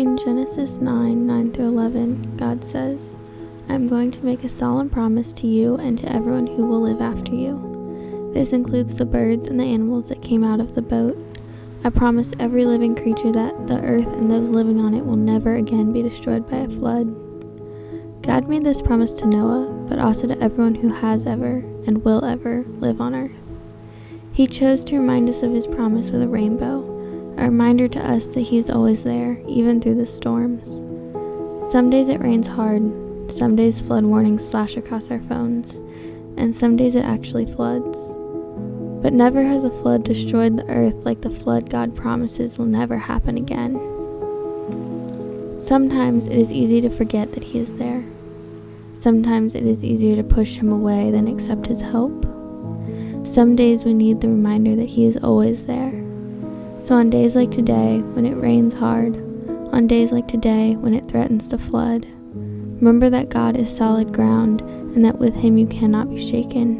In Genesis 9:9-11, God says, "I am going to make a solemn promise to you and to everyone who will live after you. This includes the birds and the animals that came out of the boat. I promise every living creature that the earth and those living on it will never again be destroyed by a flood." God made this promise to Noah, but also to everyone who has ever and will ever live on earth. He chose to remind us of his promise with a rainbow, a reminder to us that he is always there, even through the storms. Some days it rains hard, some days flood warnings flash across our phones, and some days it actually floods. But never has a flood destroyed the earth like the flood God promises will never happen again. Sometimes it is easy to forget that he is there. Sometimes it is easier to push him away than accept his help. Some days we need the reminder that he is always there. So on days like today, when it rains hard, on days like today, when it threatens to flood, remember that God is solid ground and that with him you cannot be shaken.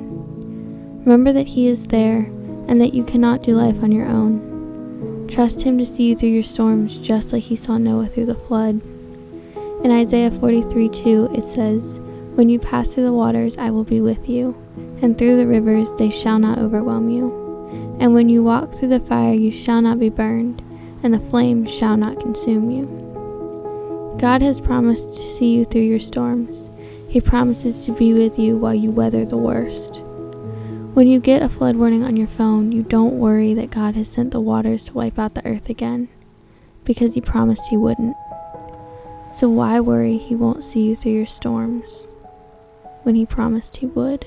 Remember that he is there and that you cannot do life on your own. Trust him to see you through your storms just like he saw Noah through the flood. In Isaiah 43:2, it says, "When you pass through the waters, I will be with you, and through the rivers they shall not overwhelm you. And when you walk through the fire, you shall not be burned, and the flame shall not consume you." God has promised to see you through your storms. He promises to be with you while you weather the worst. When you get a flood warning on your phone, you don't worry that God has sent the waters to wipe out the earth again, because he promised he wouldn't. So why worry he won't see you through your storms when he promised he would?